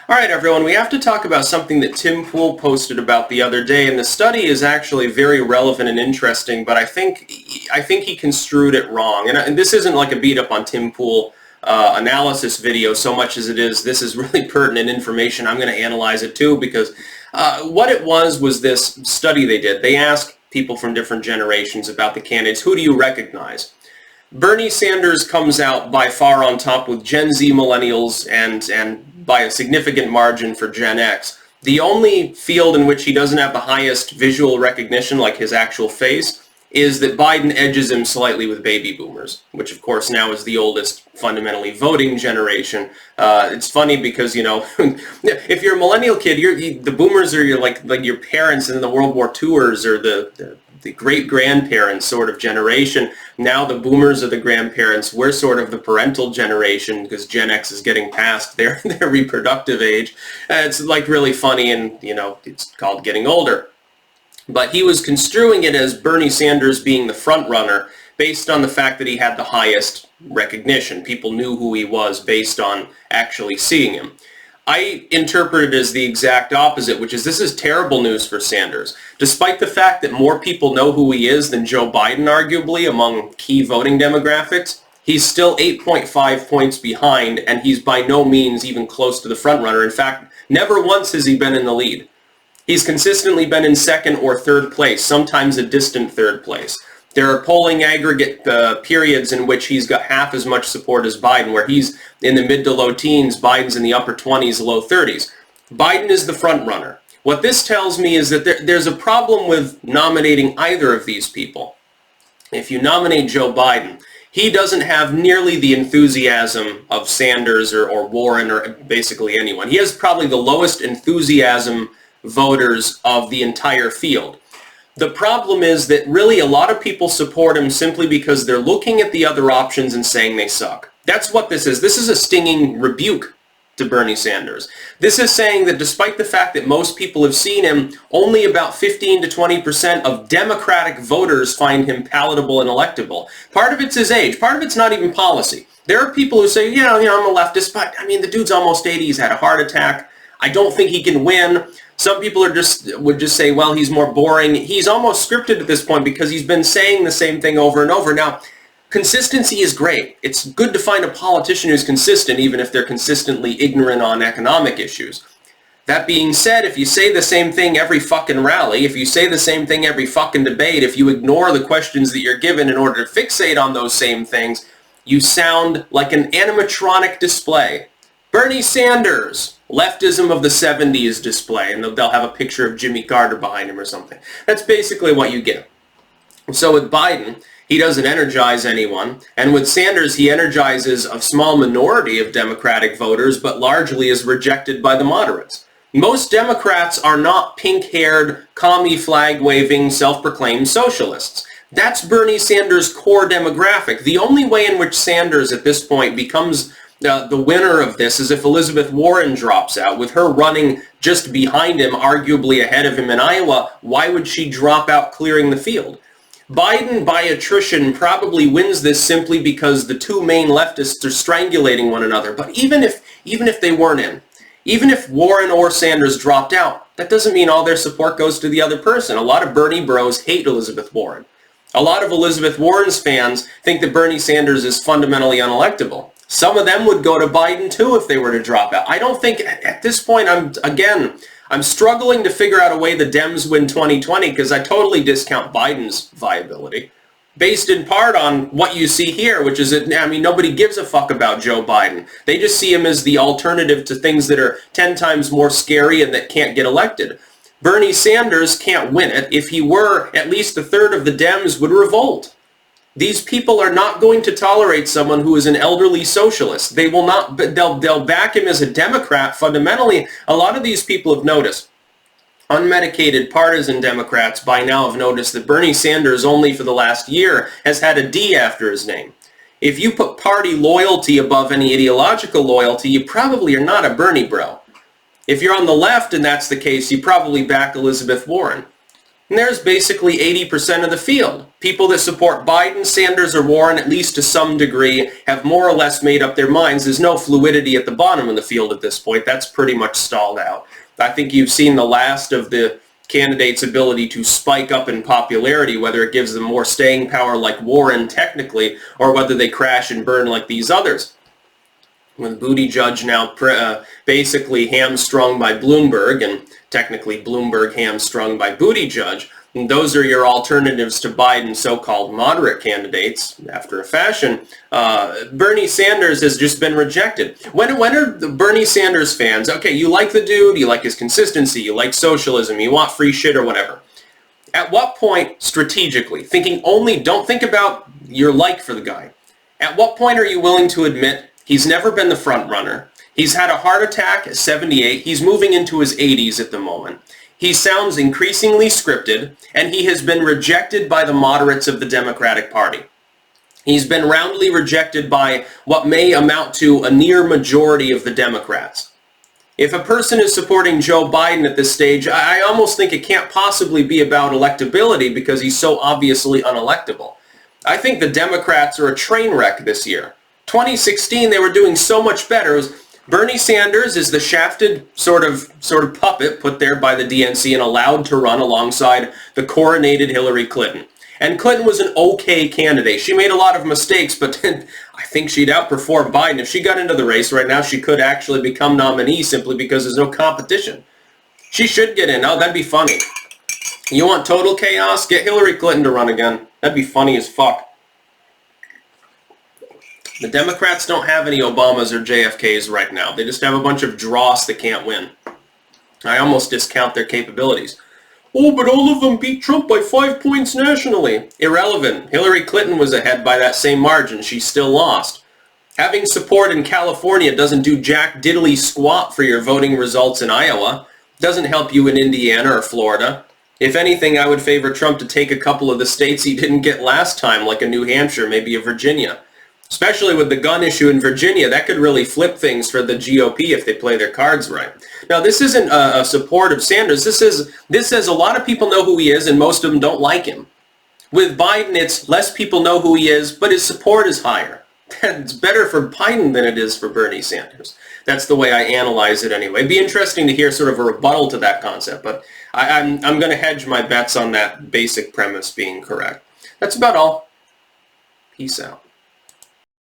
All right, everyone, we have to talk about something that Tim Pool posted about the other day, and the study is actually very relevant and interesting, but I think he construed it wrong. And this isn't like a beat up on Tim Pool analysis video so much as it is, this is really pertinent information. I'm going to analyze it too, because what it was this study they did. They asked people from different generations about the candidates. Who do you recognize? Bernie Sanders comes out by far on top with Gen Z millennials and by a significant margin for Gen X. The only field in which he doesn't have the highest visual recognition, like his actual face, is that Biden edges him slightly with baby boomers, which of course now is the oldest fundamentally voting generation. It's funny because, you know, if you're a millennial kid, the boomers are like your parents in the World War IIers or the great-grandparents sort of generation. Now the boomers are the grandparents. We're sort of the parental generation because Gen X is getting past their reproductive age. It's like really funny, and, you know, it's called getting older. But he was construing it as Bernie Sanders being the front runner based on the fact that he had the highest recognition. People knew who he was based on actually seeing him. I interpret it as the exact opposite, which is this is terrible news for Sanders. Despite the fact that more people know who he is than Joe Biden, arguably, among key voting demographics, he's still 8.5 points behind, and he's by no means even close to the front runner. In fact, never once has he been in the lead. He's consistently been in second or third place, sometimes a distant third place. There are polling aggregate periods in which he's got half as much support as Biden, where he's in the mid to low teens, Biden's in the upper 20s, low 30s. Biden is the front runner. What this tells me is that there's a problem with nominating either of these people. If you nominate Joe Biden, he doesn't have nearly the enthusiasm of Sanders or Warren or basically anyone. He has probably the lowest enthusiasm voters of the entire field. The problem is that really a lot of people support him simply because they're looking at the other options and saying they suck. That's what this is. This is a stinging rebuke to Bernie Sanders. This is saying that despite the fact that most people have seen him, only about 15 to 20% of Democratic voters find him palatable and electable. Part of it's his age. Part of it's not even policy. There are people who say, I'm a leftist, but I mean, the dude's almost 80. He's had a heart attack. I don't think he can win. Some people would just say, well, he's more boring. He's almost scripted at this point because he's been saying the same thing over and over. Now, consistency is great. It's good to find a politician who's consistent, even if they're consistently ignorant on economic issues. That being said, if you say the same thing every fucking rally, if you say the same thing every fucking debate, if you ignore the questions that you're given in order to fixate on those same things, you sound like an animatronic display. Bernie Sanders, leftism of the 70s display, and they'll have a picture of Jimmy Carter behind him or something. That's basically what you get. So with Biden, he doesn't energize anyone, and with Sanders, he energizes a small minority of Democratic voters, but largely is rejected by the moderates. Most Democrats are not pink-haired, commie flag-waving, self-proclaimed socialists. That's Bernie Sanders' core demographic. The only way in which Sanders at this point becomes the winner of this is if Elizabeth Warren drops out. With her running just behind him, arguably ahead of him in Iowa, why would she drop out clearing the field? Biden, by attrition, probably wins this simply because the two main leftists are strangulating one another. But even if they weren't in, even if Warren or Sanders dropped out, that doesn't mean all their support goes to the other person. A lot of Bernie bros hate Elizabeth Warren. A lot of Elizabeth Warren's fans think that Bernie Sanders is fundamentally unelectable. Some of them would go to Biden too if they were to drop out. I don't think, at this point, I'm struggling to figure out a way the Dems win 2020 because I totally discount Biden's viability. Based in part on what you see here, which is that, I mean, nobody gives a fuck about Joe Biden. They just see him as the alternative to things that are 10 times more scary and that can't get elected. Bernie Sanders can't win it. If he were, at least a third of the Dems would revolt. These people are not going to tolerate someone who is an elderly socialist. They will not, they'll back him as a Democrat. Fundamentally, a lot of these people have noticed. Unmedicated partisan Democrats by now have noticed that Bernie Sanders only for the last year has had a D after his name. If you put party loyalty above any ideological loyalty, you probably are not a Bernie bro. If you're on the left and that's the case, you probably back Elizabeth Warren. And there's basically 80% of the field. People that support Biden, Sanders, or Warren, at least to some degree, have more or less made up their minds. There's no fluidity at the bottom of the field at this point. That's pretty much stalled out. I think you've seen the last of the candidates' ability to spike up in popularity, whether it gives them more staying power like Warren technically, or whether they crash and burn like these others. With Buttigieg now basically hamstrung by Bloomberg, and technically Bloomberg hamstrung by Buttigieg, and those are your alternatives to Biden's so-called moderate candidates, after a fashion. Bernie Sanders has just been rejected. When are the Bernie Sanders fans, okay, you like the dude, you like his consistency, you like socialism, you want free shit or whatever. At what point, strategically, don't think about your like for the guy. At what point are you willing to admit he's never been the front runner? He's had a heart attack at 78. He's moving into his 80s at the moment. He sounds increasingly scripted, and he has been rejected by the moderates of the Democratic Party. He's been roundly rejected by what may amount to a near majority of the Democrats. If a person is supporting Joe Biden at this stage, I almost think it can't possibly be about electability because he's so obviously unelectable. I think the Democrats are a train wreck this year. 2016, they were doing so much better. Bernie Sanders is the shafted sort of puppet put there by the DNC and allowed to run alongside the coronated Hillary Clinton. And Clinton was an okay candidate. She made a lot of mistakes, but I think she'd outperform Biden. If she got into the race right now, she could actually become nominee simply because there's no competition. She should get in. Oh, that'd be funny. You want total chaos? Get Hillary Clinton to run again. That'd be funny as fuck. The Democrats don't have any Obamas or JFKs right now. They just have a bunch of dross that can't win. I almost discount their capabilities. Oh, but all of them beat Trump by 5 points nationally. Irrelevant. Hillary Clinton was ahead by that same margin. She still lost. Having support in California doesn't do jack diddly squat for your voting results in Iowa. Doesn't help you in Indiana or Florida. If anything, I would favor Trump to take a couple of the states he didn't get last time, like a New Hampshire, maybe a Virginia. Especially with the gun issue in Virginia, that could really flip things for the GOP if they play their cards right. Now, this isn't a support of Sanders. This says a lot of people know who he is, and most of them don't like him. With Biden, it's less people know who he is, but his support is higher. It's better for Biden than it is for Bernie Sanders. That's the way I analyze it anyway. It'd be interesting to hear sort of a rebuttal to that concept, but I'm going to hedge my bets on that basic premise being correct. That's about all. Peace out.